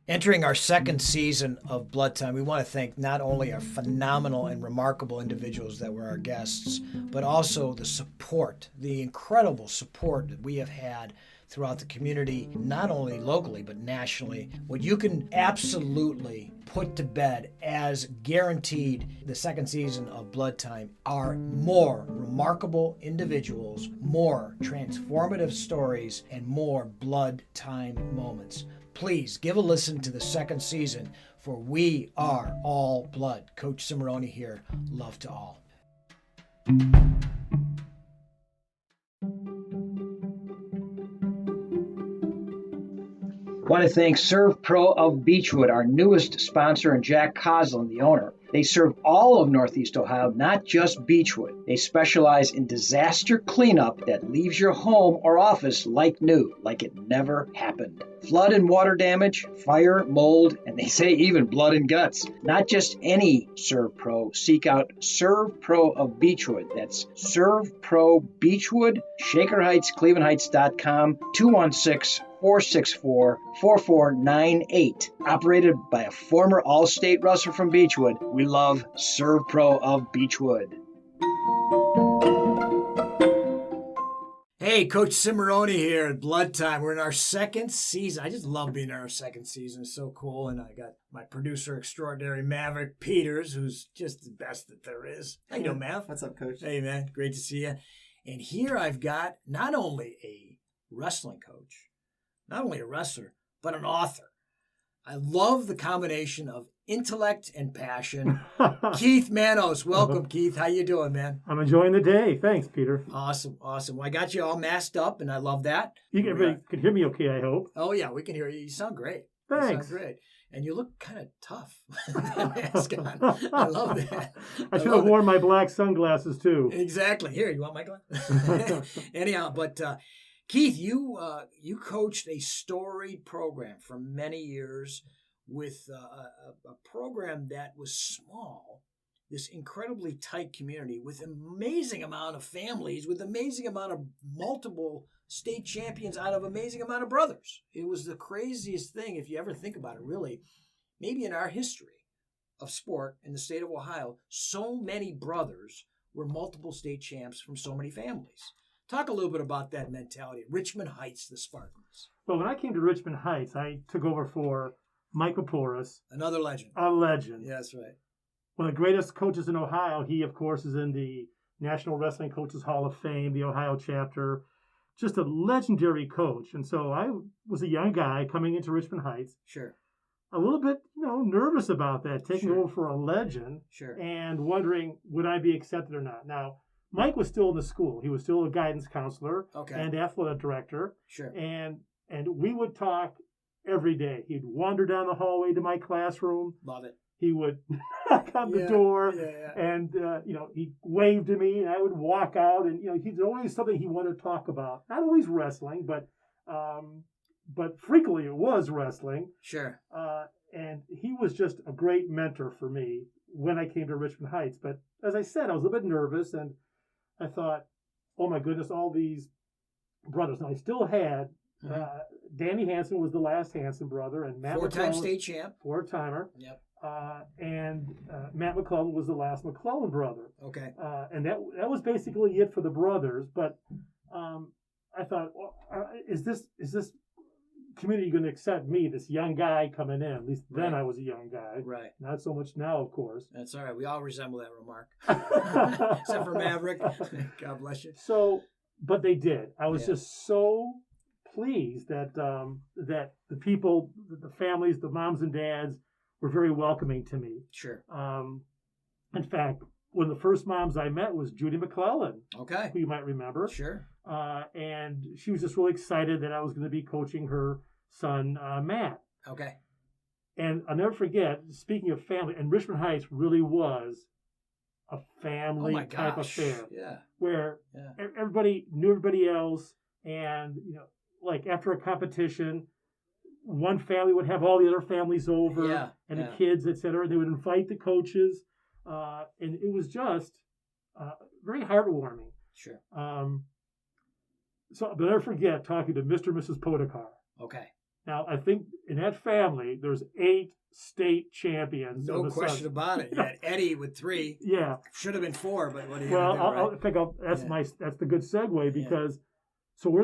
Entering our second season of Blood Time, we want to thank not only our phenomenal and remarkable individuals that were our guests, but also the support, the incredible support that we have had throughout the community, not only locally, but nationally. What you can absolutely put to bed as guaranteed the second season of Blood Time are more remarkable individuals, more transformative stories, and more Blood Time moments. Please give a listen to the second season, for we are all blood. Coach Cimarroni here. Love to all. I want to thank Serve Pro of Beechwood, our newest sponsor, and Jack Coslin, the owner. They serve all of Northeast Ohio, not just Beechwood. They specialize in disaster cleanup that leaves your home or office like new, like it never happened. Flood and water damage, fire, mold, and they say even blood and guts. Not just any Serve Pro. Seek out Serve Pro of Beechwood. That's Serve Pro Beechwood, Shaker Heights, ClevelandHeights.com, 216-464-4498. Operated by a former All-State wrestler from Beechwood. We love Serve Pro of Beechwood. Hey, Coach Cimarroni here at Blood Time. We're in our second season. I just love being in our second season. It's so cool. And I got my producer extraordinary, Maverick Peters, who's just the best that there is. How you doing, Mav? What's up, Coach? Hey, man. Great to see you. And here I've got not only a wrestling coach, not only a wrestler, but an author. I love the combination of intellect and passion. Keith Manos, welcome, Keith. How you doing, man? I'm enjoying the day. Thanks, Peter. Awesome. Well, I got you all masked up, and I love that. Everybody can hear me okay, I hope. Oh, yeah, we can hear you. You sound great. Thanks. You sound great. And you look kind of tough. Mask on. I love that. I should have worn my black sunglasses, too. Exactly. Here, you want my glasses? Anyhow, but Keith, you coached a storied program for many years with a program that was small, this incredibly tight community with amazing amount of families, with amazing amount of multiple state champions out of amazing amount of brothers. It was the craziest thing, if you ever think about it, really, maybe in our history of sport in the state of Ohio, so many brothers were multiple state champs from so many families. Talk a little bit about that mentality. Richmond Heights, the Spartans. Well, when I came to Richmond Heights, I took over for Michael Porras. Another legend. A legend. Yeah, that's right. One of the greatest coaches in Ohio. He, of course, is in the National Wrestling Coaches Hall of Fame, the Ohio chapter. Just a legendary coach. And so I was a young guy coming into Richmond Heights. Sure. A little bit, nervous about that, taking over for a legend. Sure. And wondering, would I be accepted or not? Now, Mike was still in the school. He was still a guidance counselor and athletic director. Sure. And we would talk every day. He'd wander down the hallway to my classroom. Love it. He would knock on the door, and he waved to me, and I would walk out, and he's always something he wanted to talk about. Not always wrestling, but frequently it was wrestling. Sure. And he was just a great mentor for me when I came to Richmond Heights. But as I said, I was a bit nervous, and I thought, oh my goodness, all these brothers. And I still had Danny Hansen was the last Hansen brother, and Matt four-time state champ, four-timer. Yep. And Matt McClellan was the last McClellan brother. Okay. And that was basically it for the brothers. But I thought, well, is this community going to accept me, this young guy coming in? At least then I was a young guy. Right. Not so much now, of course. That's all right. We all resemble that remark. Except for Maverick. God bless you. So, but they did. I was just so pleased that that the people, the families, the moms and dads were very welcoming to me. Sure. In fact, one of the first moms I met was Judy McClellan. Okay. Who you might remember. Sure. And she was just really excited that I was going to be coaching her son, Matt. Okay. And I'll never forget, speaking of family, and Richmond Heights really was a family type affair. Yeah. Where everybody knew everybody else, and like after a competition, one family would have all the other families over, and the kids, etc. They would invite the coaches, and it was just very heartwarming. Sure. So I'll never forget talking to Mr. and Mrs. Podekar. Okay. Now, I think in that family, there's 8 state champions. No question about it. You had Eddie with 3. Yeah. Should have been 4, but what do you Well, do, right? I think that's the good segue because so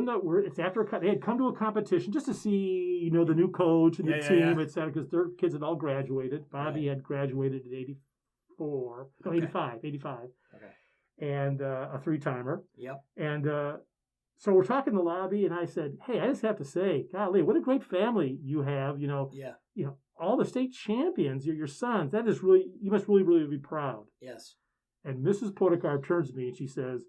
it's after they had come to a competition just to see the new coach and the team, et cetera, because their kids had all graduated. Bobby had graduated in 84, no, 85. Okay. And a 3-timer. Yep. And so we're talking in the lobby, and I said, "Hey, I just have to say, golly, what a great family you have. All the state champions, your sons. That is really, you must really, really be proud." Yes. And Mrs. Podekar turns to me and she says,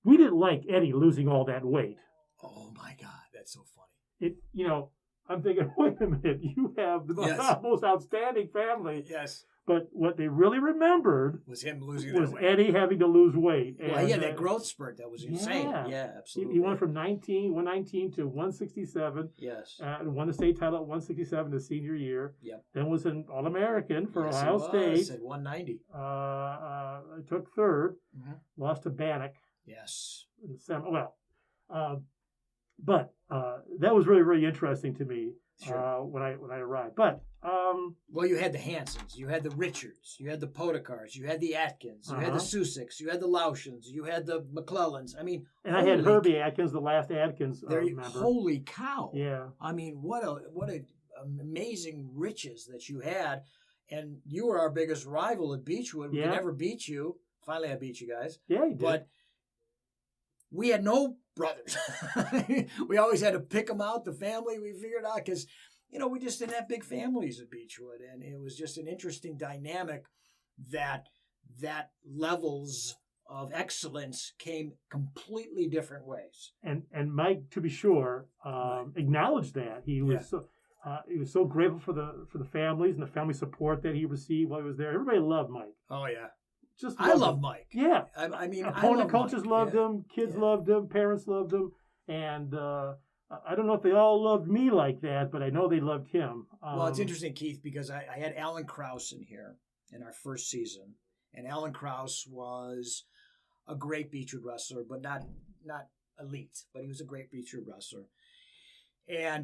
"We didn't like Eddie losing all that weight." Oh my God, that's so funny. I'm thinking, wait a minute, you have the most outstanding family. Yes. But what they really remembered was him losing Eddie having to lose weight. And, that growth spurt, that was insane. Yeah, absolutely. He went from 119 to 167. Yes. And won the state title at 167 his senior year. Yep. Then was an All-American for Ohio State. At 190. Took third. Mm-hmm. Lost to Bannock. Yes. But that was really, really interesting to me when I arrived. But well, you had the Hansons, you had the Richards, you had the Podekars, you had the Atkins, you had the Susicks, you had the Laushans, you had the McClellans. I mean, and I had Herbie Atkins, the last Atkins member. Holy cow! Yeah. I mean, what amazing riches that you had, and you were our biggest rival at Beechwood. We never beat you. Finally, I beat you guys. Yeah, you did. But we had no brothers. We always had to pick them out, the family. We figured out because, we just didn't have big families at Beechwood. And it was just an interesting dynamic that levels of excellence came completely different ways. And Mike, to be sure, acknowledged that. He was so grateful for the families and the family support that he received while he was there. Everybody loved Mike. Oh, yeah. I love Mike. Yeah. I mean, opponent coaches loved him, kids loved him, parents loved him, and I don't know if they all loved me like that, but I know they loved him. Well, it's interesting, Keith, because I had Alan Krause in here in our first season, and Alan Krause was a great Beechwood wrestler, but not elite, but he was a great Beechwood wrestler.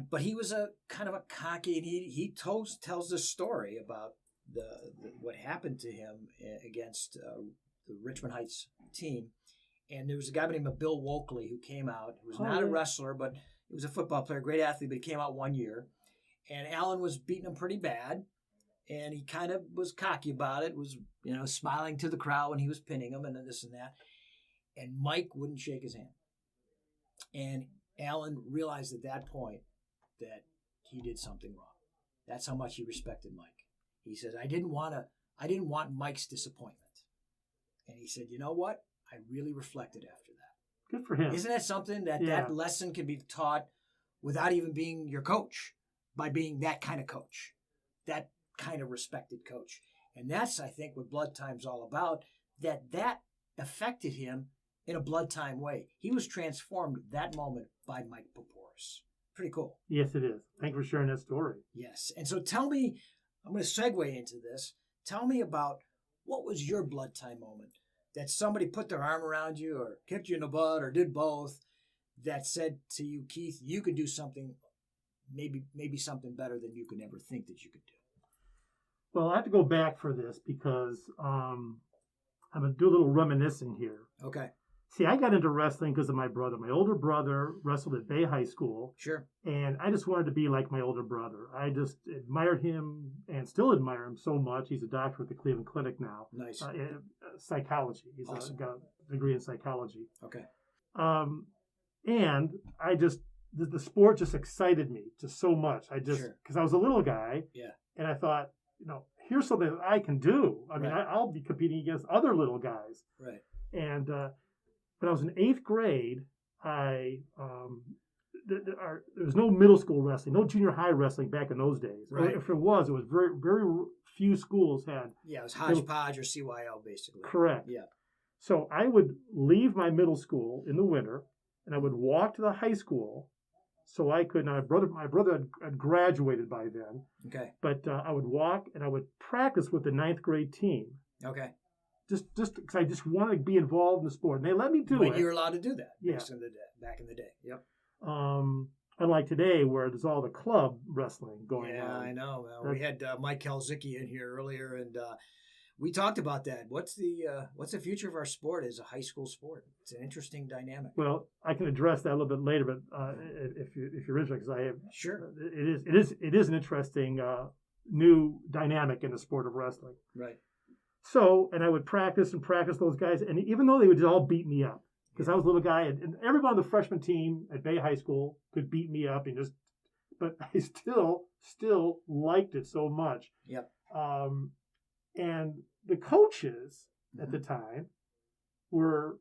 But he was a kind of a cocky, and he tells this story about what happened to him against the Richmond Heights team. And there was a guy by the name of Bill Wokley who came out, who was not a wrestler, but he was a football player, great athlete, but he came out one year. And Alan was beating him pretty bad. And he kind of was cocky about it, was, smiling to the crowd when he was pinning him and this and that. And Mike wouldn't shake his hand. And Alan realized at that point that he did something wrong. That's how much he respected Mike. He said, I didn't want Mike's disappointment. And he said, you know what? I really reflected after that. Good for him. Isn't that something that lesson can be taught without even being your coach, by being that kind of coach, that kind of respected coach? And that's, I think, what Blood Time's all about, that affected him in a blood time way. He was transformed that moment by Mike Paporis. Pretty cool. Yes, it is. Thank you for sharing that story. Yes. And so tell me, I'm going to segue into this. Tell me about what was your blood time moment that somebody put their arm around you or kicked you in the butt or did both, that said to you, Keith, you could do something, maybe something better than you could ever think that you could do. Well, I have to go back for this because I'm going to do a little reminiscing here. Okay. See, I got into wrestling because of my brother. My older brother wrestled at Bay High School. Sure. And I just wanted to be like my older brother. I just admired him and still admire him so much. He's a doctor at the Cleveland Clinic now. Nice. Psychology. He's got a degree in psychology. Okay. And I just, the sport just excited me just so much. Because I was a little guy. Yeah. And I thought, here's something that I can do. I mean, I'll be competing against other little guys. Right. And, when I was in 8th grade, there was no middle school wrestling, no junior high wrestling back in those days. Right. If it was very, very few schools had. Yeah, it was hodgepodge or CYL, basically. Correct. Yeah. So I would leave my middle school in the winter, and I would walk to the high school so I could. Now, my brother had graduated by then. Okay. But I would walk, and I would practice with the 9th grade team. Okay. Just because I just wanted to be involved in the sport, and they let me do it. But you were allowed to do that. Yeah. Back in the day. Yep. unlike today where there's all the club wrestling going Yeah, on. I know. We had Mike Kalzicki in here earlier, and we talked about that. What's the future of our sport as a high school sport? It's an interesting dynamic. Well, I can address that a little bit later, but if you're interested, because I have Sure, it is an interesting new dynamic in the sport of wrestling. right. So, and I would practice those guys, and even though they would all beat me up, because I was a little guy, and everyone on the freshman team at Bay High School could beat me up, but I still liked it so much. Yep. And the coaches at the time were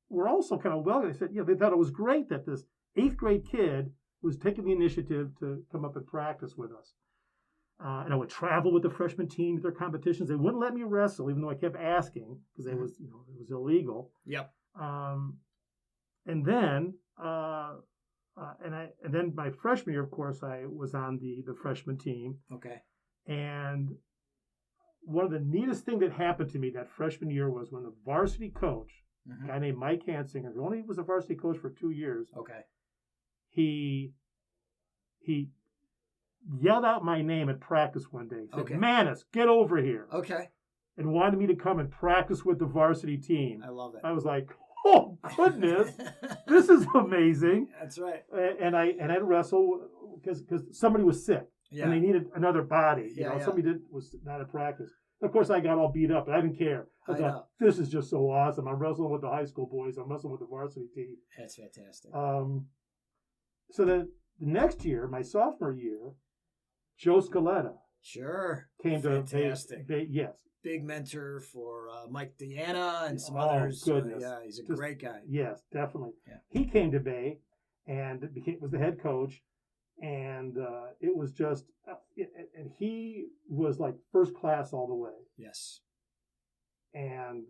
also kind of welcoming. They said, they thought it was great that this 8th grade kid was taking the initiative to come up and practice with us. And I would travel with the freshman team to their competitions. They wouldn't let me wrestle, even though I kept asking because it was illegal. Yep. And then and then my freshman year, of course, I was on the freshman team. Okay. And one of the neatest thing that happened to me that freshman year was when the varsity coach, a guy named Mike Hansinger, who only was a varsity coach for 2 years. Okay. He yelled out my name at practice one day. He said, Manos, get over here. Okay. And wanted me to come and practice with the varsity team. I love it. I was like, oh, goodness, this is amazing. That's right. And I'd wrestle because somebody was sick. Yeah. And they needed another body. Somebody was not at practice. Of course, I got all beat up, but I didn't care. I thought, this is just so awesome. I'm wrestling with the high school boys. I'm wrestling with the varsity team. That's fantastic. So then the next year, my sophomore year, Joe Scaletta came fantastic. to yes. Big mentor for Mike Deanna and some others. Goodness. Yeah, he's a great guy. Yes, definitely. Yeah. He came to Bay and was the head coach. And it was just, and he was like first class all the way. Yes. And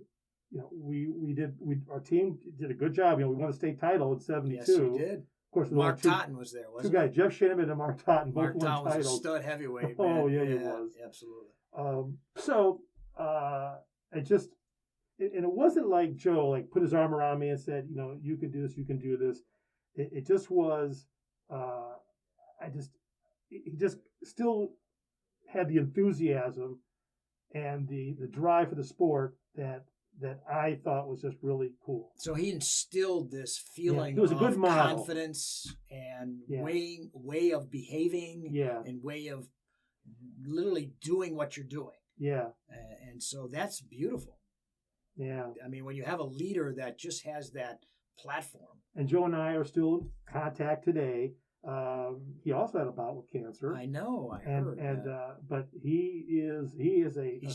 our team did a good job. We won the state title in '72. Yes, we did. Of course, Mark Totten was there, wasn't he? 2 guys, Jeff Shinneman and Mark Totten, both won titles. Mark Totten was a stud heavyweight. Oh yeah, he was. Absolutely. So and it wasn't like Joe put his arm around me and said, you can do this, you can do this. It just was. He just still had the enthusiasm and the drive for the sport that I thought was just really cool. So he instilled this feeling he was a good model. Confidence and way of behaving and way of literally doing what you're doing. Yeah. And so that's beautiful. Yeah. I mean, when you have a leader that just has that platform. And Joe and I are still in contact today. He also had a bout with cancer. I know. I heard. But he's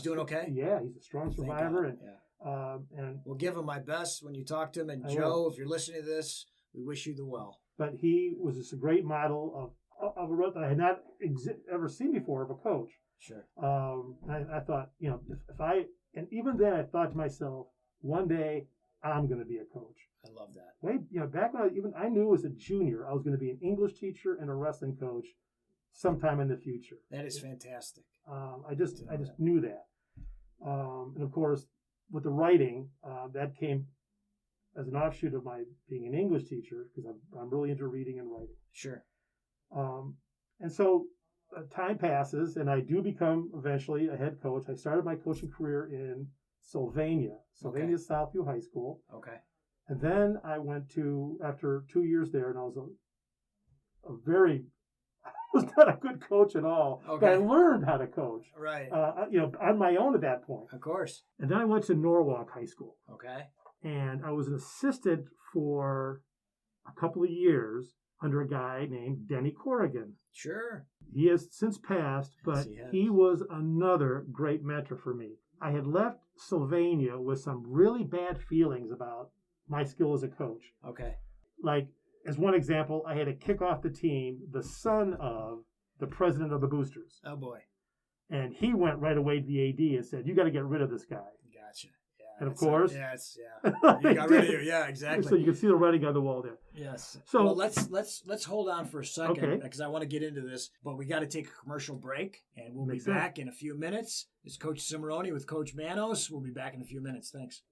doing okay. Yeah, he's a strong survivor, and we'll give him my best when you talk to him. And Joe, if you're listening to this, we wish you the well. But he was just a great model of a that I had not ever seen before of a coach. Sure. I thought, and even then I thought to myself, one day I'm going to be a coach. I love that. Back when I knew as a junior, I was going to be an English teacher and a wrestling coach sometime in the future. That is fantastic. I just knew that. And of course, with the writing, that came as an offshoot of my being an English teacher because I'm really into reading and writing. Sure. And so time passes, and I do become eventually a head coach. I started my coaching career in Sylvania Southview High School. Okay. And then I went to, after 2 years there, and I was I was not a good coach at all. Okay. But I learned how to coach. Right. On my own at that point. Of course. And then I went to Norwalk High School. Okay. And I was an assistant for a couple of years under a guy named Denny Corrigan. Sure. He has since passed, but he was another great mentor for me. I had left Sylvania with some really bad feelings about my skill as a coach. Okay. Like, as one example, I had to kick off the team the son of the president of the Boosters. Oh, boy. And he went right away to the AD and said, you got to get rid of this guy. Gotcha. Yeah, and of course. You got rid of you. Yeah, exactly. So you can see the writing on the wall there. Yes. So well, let's hold on for a second because I want to get into this, but we got to take a commercial break and we'll be back in a few minutes. It's Coach Cimarroni with Coach Manos. We'll be back in a few minutes. Thanks.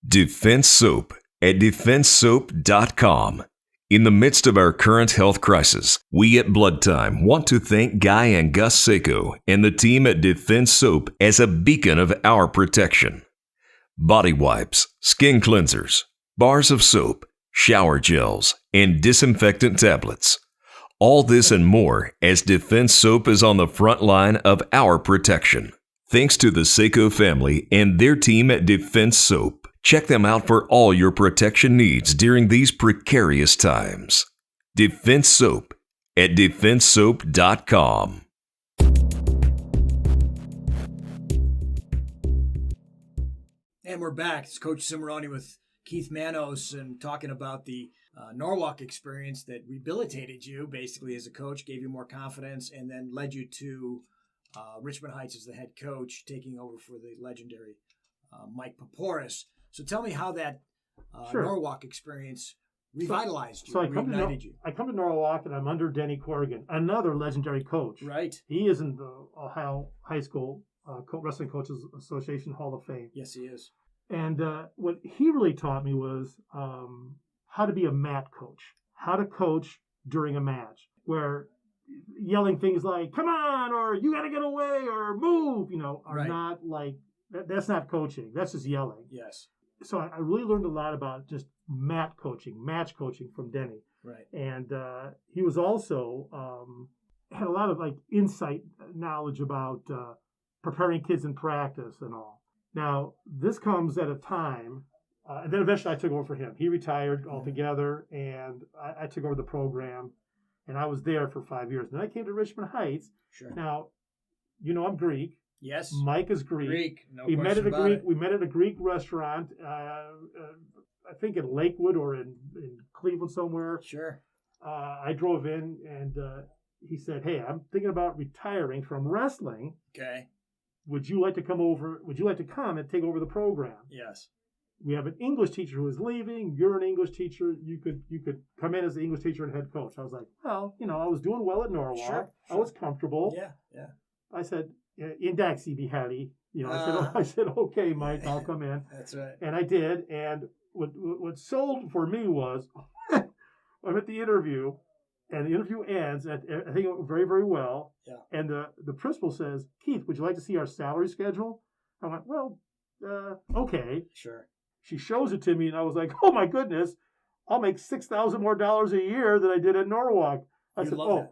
Defense Soap at defensesoap.com. In the midst of our current health crisis, we at Blood Time want to thank Guy and Gus Sacco and the team at Defense Soap as a beacon of our protection. Body wipes, skin cleansers, bars of soap, shower gels, and disinfectant tablets. All this and more as Defense Soap is on the front line of our protection. Thanks to the Sacco family and their team at Defense Soap. Check them out for all your protection needs during these precarious times. Defense Soap at defensesoap.com. And we're back. It's Coach Cimarroni with Keith Manos and talking about the Norwalk experience that rehabilitated you basically as a coach, gave you more confidence, and then led you to Richmond Heights as the head coach, taking over for the legendary Mike Paporis. So tell me how that Sure. Norwalk experience revitalized you, So reignited you. I come to Norwalk, and I'm under Denny Corrigan, another legendary coach. Right. He is in the Ohio High School Wrestling Coaches Association Hall of Fame. Yes, he is. And what he really taught me was how to be a mat coach, how to coach during a match, where yelling things like, come on, or you got to get away, or move, are Right. not like, that's not coaching. That's just yelling. Yes. So I really learned a lot about just mat coaching, match coaching from Denny. Right. And he was also had a lot of like insight knowledge about preparing kids in practice and all. Now, this comes at a time, and then eventually I took over for him. He retired altogether, and I took over the program, and I was there for 5 years. Then I came to Richmond Heights. Sure. Now, I'm Greek. Yes. Mike is Greek. No We met question at a about Greek. it. We met at a Greek restaurant. I think in Lakewood or in Cleveland somewhere. Sure. I drove in, and he said, "Hey, I'm thinking about retiring from wrestling. Okay. Would you like to come over? Would you like to come and take over the program? Yes. We have an English teacher who is leaving. You're an English teacher. You could come in as the English teacher and head coach." I was like, "Well, I was doing well at Norwalk. Sure. I was comfortable." Yeah. I said, "Indaxi Bihari." I said, "Okay, Mike, I'll come in." That's right. And I did. And what sold for me was I'm at the interview, and the interview ends. I think it went very, very well. Yeah. And the principal says, "Keith, would you like to see our salary schedule?" I went, "Well, okay." Sure. She shows it to me, and I was like, "Oh my goodness, I'll make $6,000 more a year than I did at Norwalk." I You said, love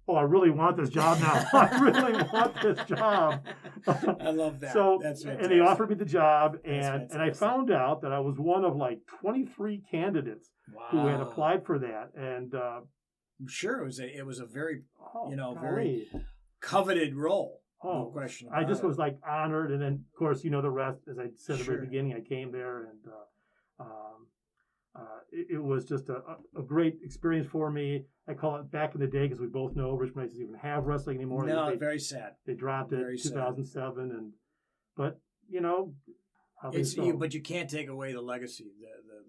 "Oh, I really want this job now. I really want this job." I love that. So, That's fantastic. and they offered me the job, That's and I fantastic. found out that I was one of like 23 candidates who had applied for that. And I'm sure it was a very golly. very coveted role. No question about I just it. was like honored, and then of course the rest. As I said at the Sure. very beginning, I came there, and it was just a great experience for me. I call it back in the day because we both know Richmond Heights doesn't even have wrestling anymore. No, very sad. They dropped it Very in sad. 2007, but how It's things go. but you can't take away the legacy,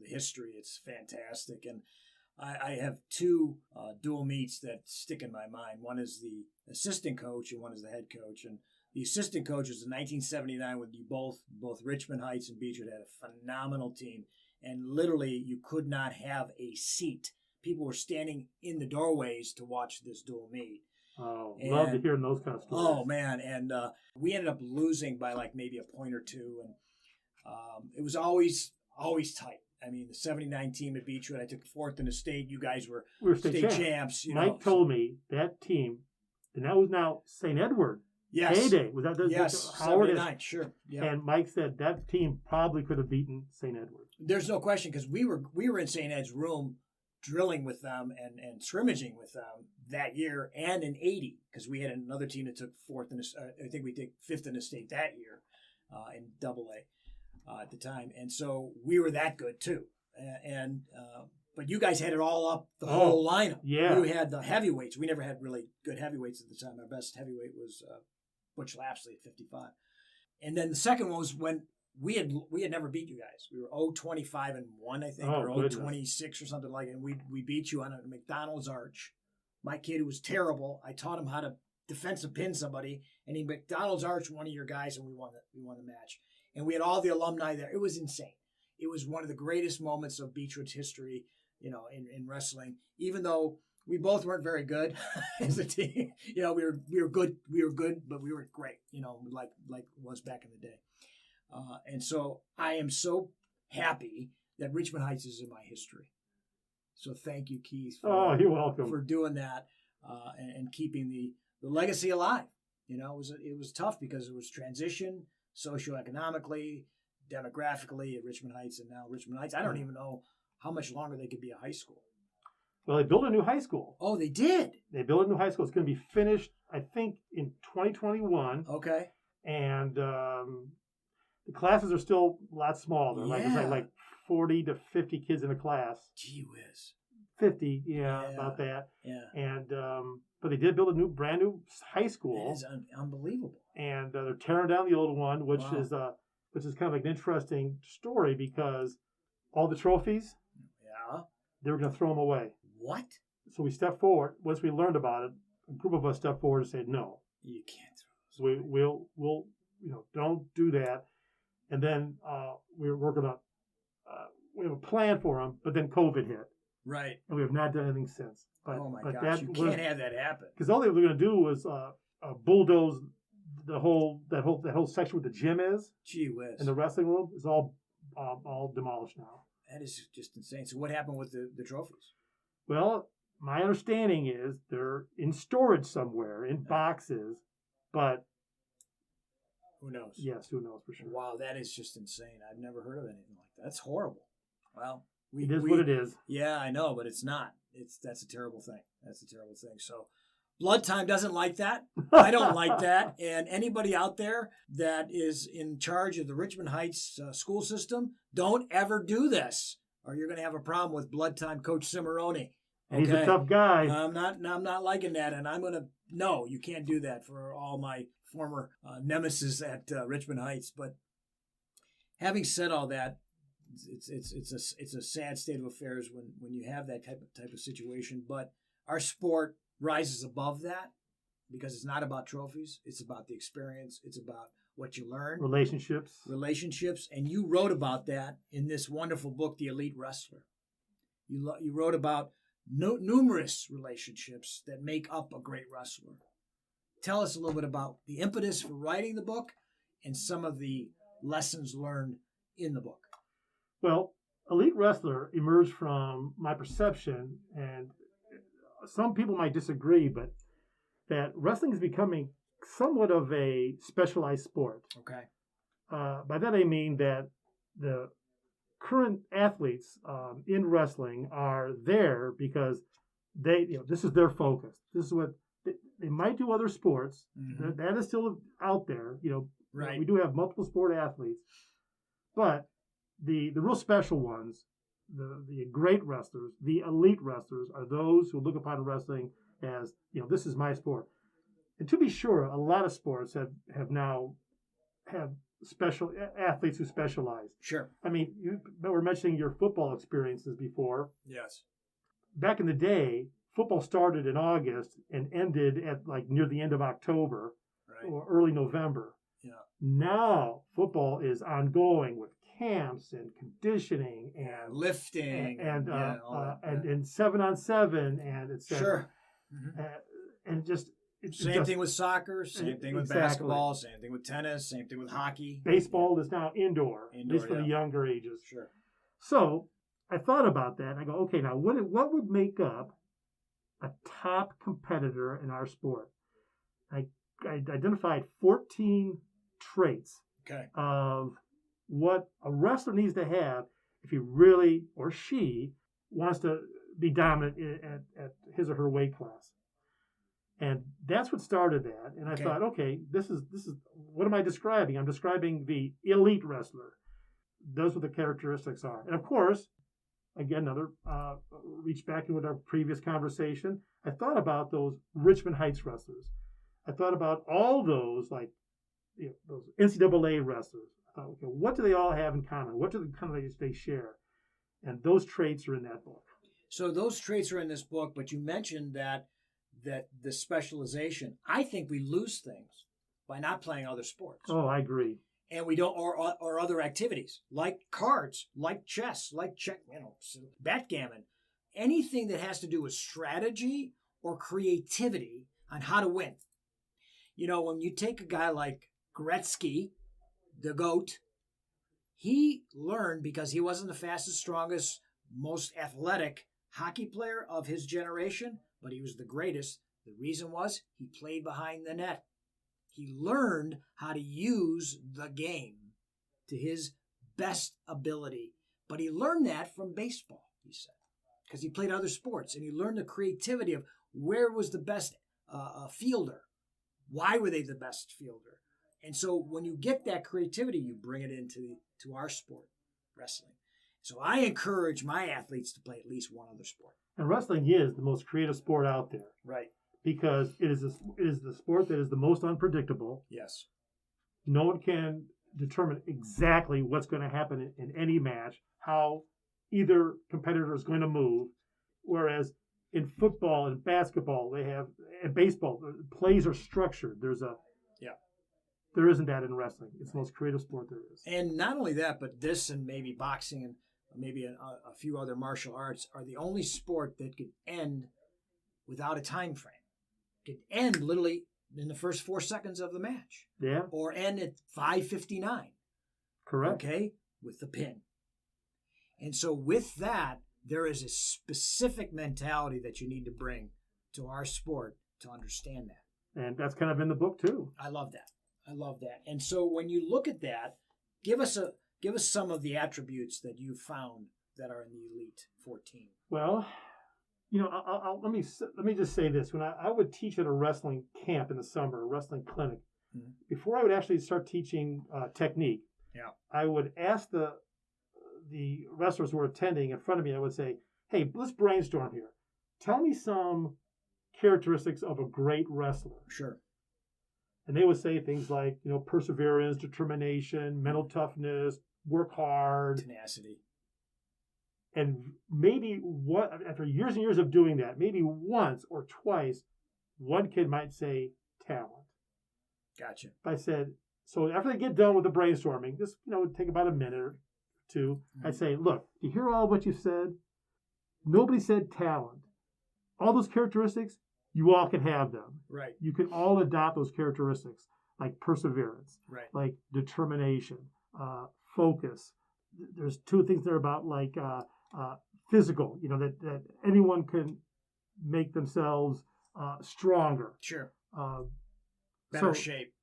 the history. It's fantastic, and I have two dual meets that stick in my mind. One is the assistant coach, and one is the head coach. And the assistant coach was in 1979 when you both Richmond Heights and Beechwood had a phenomenal team, and literally you could not have a seat. People were standing in the doorways to watch this dual meet. Oh, love to hear those kind of stories. Oh man, and we ended up losing by like maybe a point or two, and it was always tight. I mean, the '79 team at Beechwood, I took fourth in the state. You guys were state champs. Mike told me that team, and that was now St. Edward. Yes. Heyday. Was that yes, Howard? 79, sure. Yeah. And Mike said that team probably could have beaten St. Edward. There's no question because we were in St. Ed's room drilling with them and scrimmaging with them that year and in '80 because we had another team that took fourth in the I think we did fifth in the state that year in Double A. At the time, and so we were that good too. But you guys had it all up the whole lineup. Yeah, you had the heavyweights. We never had really good heavyweights at the time. Our best heavyweight was Butch Lapsley at 55. And then the second one was when we had never beat you guys. We were 0-25-1, I think, or 0-26 or something like it. And we beat you on a McDonald's arch. My kid, who was terrible, I taught him how to defensive pin somebody, and he McDonald's arch one of your guys, and we won the match. And we had all the alumni there. It was insane. it was one of the greatest moments of Beechwood's history, in wrestling. Even though we both weren't very good as a team, we were good, but we weren't great, like it was back in the day. And so I am so happy that Richmond Heights is in my history. So thank you, Keith. You're welcome for doing that and keeping the legacy alive. It was tough because it was transition socioeconomically, demographically at Richmond Heights, and now Richmond Heights. I don't even know how much longer they could be a high school. Well, they built a new high school. Oh, they did? They built a new high school. It's going to be finished, I think, in 2021. Okay. And the classes are still a lot smaller. Like 40 to 50 kids in a class. Gee whiz. 50, about that. Yeah. And but they did build a brand new high school. It is unbelievable. And they're tearing down the old one, which is kind of like an interesting story because all the trophies, they were going to throw them away. What? So we stepped forward. Once we learned about it, a group of us stepped forward and said, "No, you can't throw those away. We'll don't do that." And then we're going to we have a plan for them, but then COVID hit. Right. And we have not done anything since. But, oh my gosh, you can't have that happen. Because all they were going to do was bulldoze that whole section where the gym is. Gee whiz. And the wrestling room is all demolished now. That is just insane. So what happened with the trophies? Well, my understanding is they're in storage somewhere in boxes, but who knows? Yes, who knows for sure. Wow, that is just insane. I've never heard of anything like that. That's horrible. Well, it is what it is. Yeah, I know, but it's not. That's a terrible thing. That's a terrible thing. So Blood Time doesn't like that. I don't like that. And anybody out there that is in charge of the Richmond Heights school system, don't ever do this, or you're going to have a problem with Blood Time Coach Cimarroni. Okay? He's a tough guy. I'm not liking that, and I'm going to no. You can't do that for all my former nemesis at Richmond Heights. But having said all that, it's a sad state of affairs when you have that type of situation. But our sport rises above that because it's not about trophies. It's about the experience. It's about what you learn. Relationships. And you wrote about that in this wonderful book, The Elite Wrestler. You wrote about numerous relationships that make up a great wrestler. Tell us a little bit about the impetus for writing the book and some of the lessons learned in the book. Well, Elite Wrestler emerged from my perception, and some people might disagree, but that wrestling is becoming somewhat of a specialized sport. Okay. By that I mean that the current athletes in wrestling are there because this is their focus. This is what they might do other sports. Mm-hmm. That is still out there. Right. We do have multiple sport athletes, but the real special ones, the great wrestlers, the elite wrestlers, are those who look upon wrestling as this is my sport. And to be sure, a lot of sports have now special athletes who specialize. Sure. I mean, you were mentioning your football experiences before. Yes. Back in the day, football started in August and ended at near the end of October, right, or early November. Yeah. Now football is ongoing with camps and conditioning and lifting and 7-on-7 and etc. Sure. Mm-hmm. And just same thing with soccer, same thing with basketball, same thing with tennis, same thing with hockey. Baseball is now indoor, at least for the younger ages. Sure. So I thought about that and I go, okay, now what would make up a top competitor in our sport? I identified 14 traits of what a wrestler needs to have if he really, or she, wants to be dominant at his or her weight class. And that's what started that. And I thought, okay, this is what am I describing? I'm describing the elite wrestler. Those are the characteristics are. And of course, again, reach back into our previous conversation. I thought about those Richmond Heights wrestlers. I thought about all those those NCAA wrestlers. I thought, okay, what do they all have in common? What do they share? And those traits are in that book. So those traits are in this book, but you mentioned that the specialization, I think we lose things by not playing other sports. Oh, I agree. And we don't, or other activities like cards, like chess, like backgammon, anything that has to do with strategy or creativity on how to win. When you take a guy like Gretzky, the GOAT, he learned because he wasn't the fastest, strongest, most athletic hockey player of his generation, but he was the greatest. The reason was he played behind the net. He learned how to use the game to his best ability. But he learned that from baseball, he said, because he played other sports. And he learned the creativity of where was the best fielder. Why were they the best fielder? And so when you get that creativity, you bring it into our sport, wrestling. So I encourage my athletes to play at least one other sport. And wrestling is the most creative sport out there. Right. Because it is the sport that is the most unpredictable. Yes. No one can determine exactly what's going to happen in any match, how either competitor is going to move. Whereas in football and basketball, and baseball, plays are structured. There isn't that in wrestling. It's the most creative sport there is. And not only that, but this and maybe boxing and maybe a few other martial arts are the only sport that could end without a time frame. Could end literally in the first 4 seconds of the match. Yeah. Or end at 5:59. Correct. Okay? With the pin. And so with that, there is a specific mentality that you need to bring to our sport to understand that. And that's kind of in the book too. I love that. And so when you look at that, give us some of the attributes that you found that are in the Elite 14. Well, let me just say this. When I would teach at a wrestling camp in the summer, a wrestling clinic, before I would actually start teaching technique, I would ask the wrestlers who were attending in front of me, I would say, hey, let's brainstorm here. Tell me some characteristics of a great wrestler. Sure. And they would say things like, perseverance, determination, mental toughness, work hard. Tenacity. And maybe after years and years of doing that, maybe once or twice, one kid might say talent. Gotcha. I said, so after they get done with the brainstorming, this would take about a minute or two. I'd say, look, you hear all what you said? Nobody said talent. All those characteristics, you all can have them. Right. You can all adopt those characteristics, like perseverance, right, like determination, focus. There's two things there about like physical, that anyone can make themselves stronger. Sure. Better so, shape.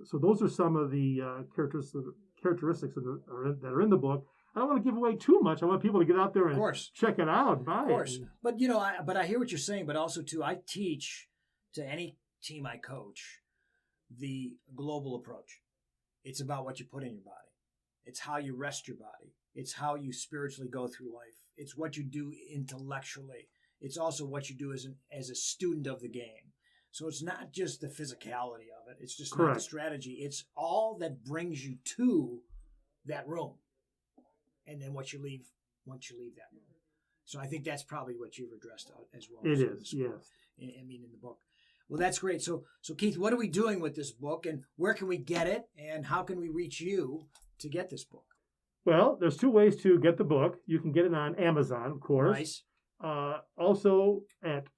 So those are some of the characteristics that are in the book. I don't want to give away too much. I want people to get out there and check it out. Buy of course. It. But I hear what you're saying. But also too, I teach to any team I coach the global approach. It's about what you put in your body. It's how you rest your body. It's how you spiritually go through life. It's what you do intellectually. It's also what you do as a student of the game. So it's not just the physicality of it. It's just not the strategy. It's all that brings you to that room. And then once you leave that room. So I think that's probably what you've addressed as well. It is, yes. In the book. Well, that's great. So Keith, what are we doing with this book, and where can we get it, and how can we reach you to get this book? Well, there's two ways to get the book. You can get it on Amazon, of course. Nice. Also, it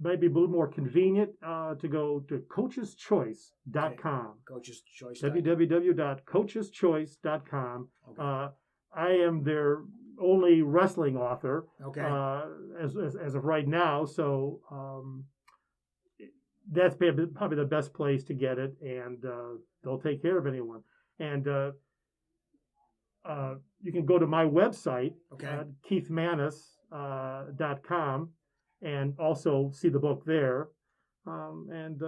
might be a little more convenient to go to coacheschoice.com. Coach's Choice. www.coacheschoice.com. Okay. I am their only wrestling author as of right now, so that's probably the best place to get it, and they'll take care of anyone. And you can go to my website, keithmanos.com, and also see the book there. And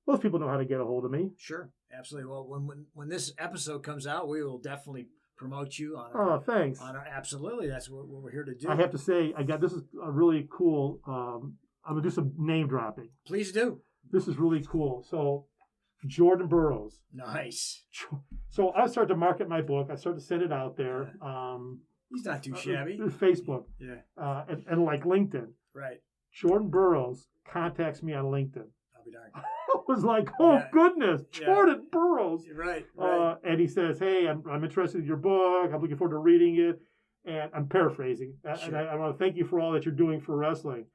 most people know how to get a hold of me. Sure, absolutely. Well, when this episode comes out, we will definitely promote you on our, thanks. Absolutely, that's what we're here to do. I have to say, this is a really cool. I'm gonna do some name dropping. Please do. This is really cool. So, Jordan Burroughs. Nice. So I started to market my book. I started to send it out there. He's not too shabby. Facebook. Yeah. And like LinkedIn. Right. Jordan Burroughs contacts me on LinkedIn. I'll be darned. I was like, oh, goodness, Jordan Burroughs. Right. And he says, hey, I'm interested in your book. I'm looking forward to reading it. And I'm paraphrasing. Sure. And I want to thank you for all that you're doing for wrestling.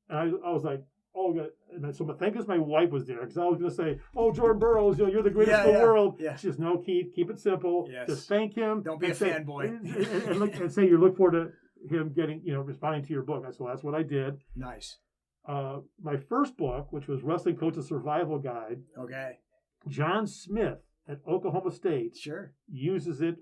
And I was like, oh, good. And so thank goodness my wife was there, because I was going to say, oh, Jordan Burroughs, you're the greatest in the world. Yeah. She says, no, Keith, keep it simple. Yes. Just thank him. Don't be a fanboy. and say you look forward to him getting, responding to your book. So that's what I did. Nice. My first book, which was Wrestling Coach's Survival Guide. Okay. John Smith at Oklahoma State used it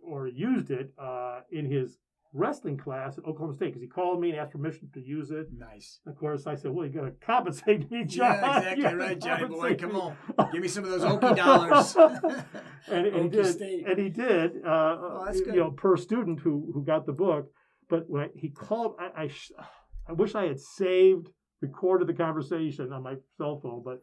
in his wrestling class at Oklahoma State, because he called me and asked permission to use it. Nice. Of course, I said, well, you got to compensate me, John. Yeah, exactly right, Johnny boy. Come on. Give me some of those Okie dollars. and he did. That's good. Per student who got the book. But when he called, I wish I had recorded the conversation on my cell phone, but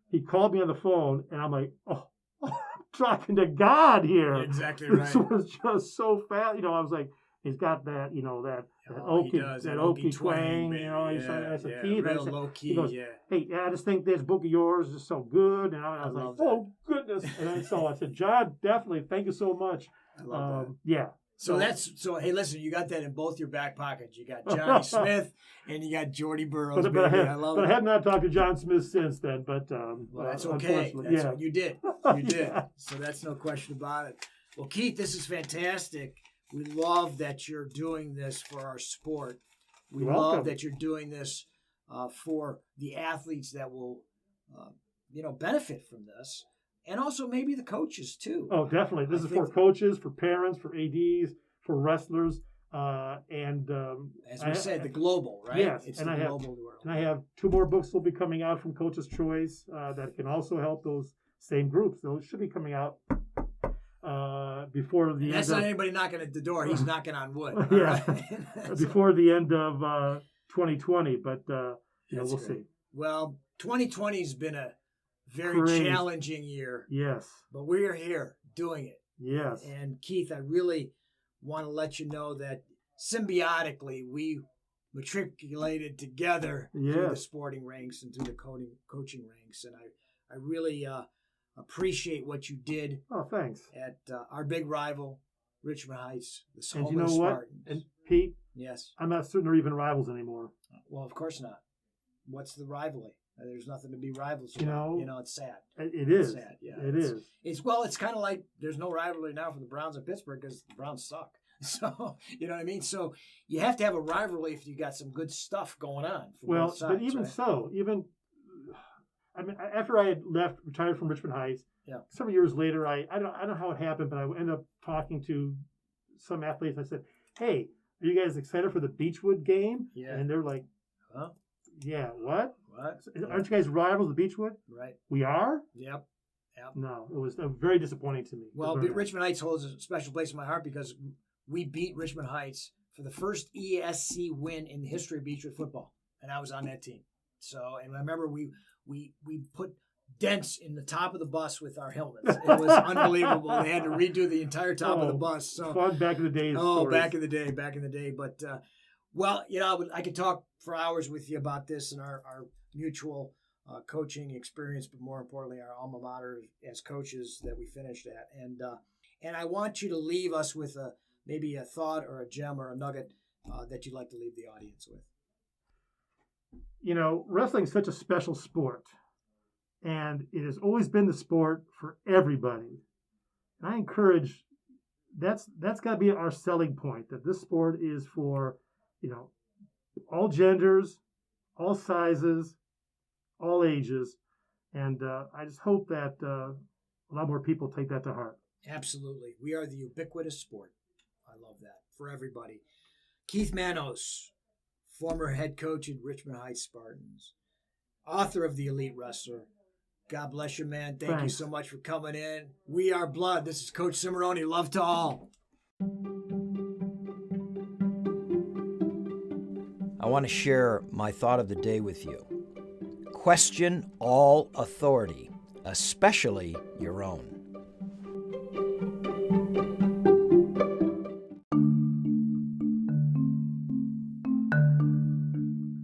he called me on the phone, and I'm like, oh, I'm talking to God here. Exactly right. This was just so fast. I was like, he's got that, that Okie twang, That's a Keith. Real low key, he goes, hey, I just think this book of yours is so good. And I was like, oh, goodness. And so I said, John, definitely, thank you so much. I love that. Yeah. So hey, listen, you got that in both your back pockets. You got Johnny Smith and you got Jordy Burroughs. I love it. I have not talked to John Smith since then, but well, that's okay. That's what you did. You did. So that's no question about it. Well, Keith, this is fantastic. We love that you're doing this for our sport. We love that you're doing this for the athletes that will, benefit from this. And also maybe the coaches, too. Oh, definitely. This is for coaches, for parents, for ADs, for wrestlers. And as we said, the global, right? Yes. It's and the global world. And I have 2 more books will be coming out from Coach's Choice that can also help those same groups. Those should be coming out before the end. That's not anybody knocking at the door. He's knocking on wood. Yeah. Before the end of 2020. But, we'll see. Well, 2020 has been a very challenging year. Yes. But we are here doing it. Yes. And Keith, I really want to let you know that symbiotically we matriculated together through the sporting ranks and through the coaching ranks. And I really appreciate what you did. Oh, thanks. At our big rival, Richmond Heights, the home of the Spartans. And Pete? Yes. I'm not certain they're even rivals anymore. Well, of course not. What's the rivalry? There's nothing to be rivals about. It's sad. It is. It's sad. Yeah, it is. It's kind of like there's no rivalry now for the Browns in Pittsburgh because the Browns suck. So, you know what I mean? So you have to have a rivalry if you got some good stuff going on. Well, sides, but even so, after I had retired from Richmond Heights, several years later, I don't know how it happened, but I ended up talking to some athletes. I said, hey, are you guys excited for the Beechwood game? Yeah. And they're like, huh? Yeah, what? What? Aren't you guys rivals of Beechwood? Right. We are? Yep. No, it was very disappointing to me. Well, Richmond Heights holds a special place in my heart because we beat Richmond Heights for the first ESC win in the history of Beechwood football, and I was on that team. So, and I remember we put dents in the top of the bus with our helmets. It was unbelievable. They had to redo the entire top of the bus. So fun back in the day. Back in the day. But well, I could talk for hours with you about this and our mutual coaching experience, but more importantly, our alma mater as coaches that we finished at. And I want you to leave us with maybe a thought or a gem or a nugget that you'd like to leave the audience with. Wrestling is such a special sport, and it has always been the sport for everybody. And I encourage that's got to be our selling point, that this sport is for all genders, all sizes, all ages, and I just hope that a lot more people take that to heart. Absolutely. We are the ubiquitous sport. I love that. For everybody. Keith Manos, former head coach at Richmond Heights Spartans, author of The Elite Wrestler. God bless you, man. Thank you so much for coming in. We are Blood. This is Coach Cimarroni. Love to all. I want to share my thought of the day with you. Question all authority, especially your own.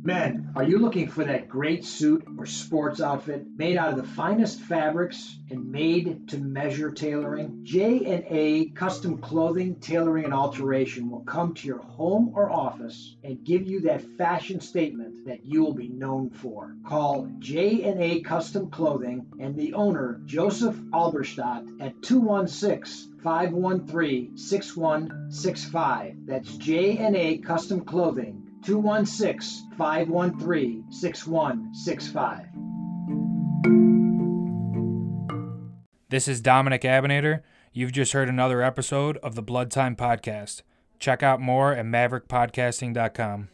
Men, Are you looking for that great suit or sports outfit made out of the finest fabrics and made to measure tailoring? J&A Custom Clothing, Tailoring, and Alteration will come to your home or office and give you that fashion statement that you will be known for. Call J&A Custom Clothing and the owner, Joseph Alberstadt, at 216-513-6165. That's J&A Custom Clothing, 216-513-6165. This is Dominic Abinator. You've just heard another episode of the Blood Time Podcast. Check out more at maverickpodcasting.com.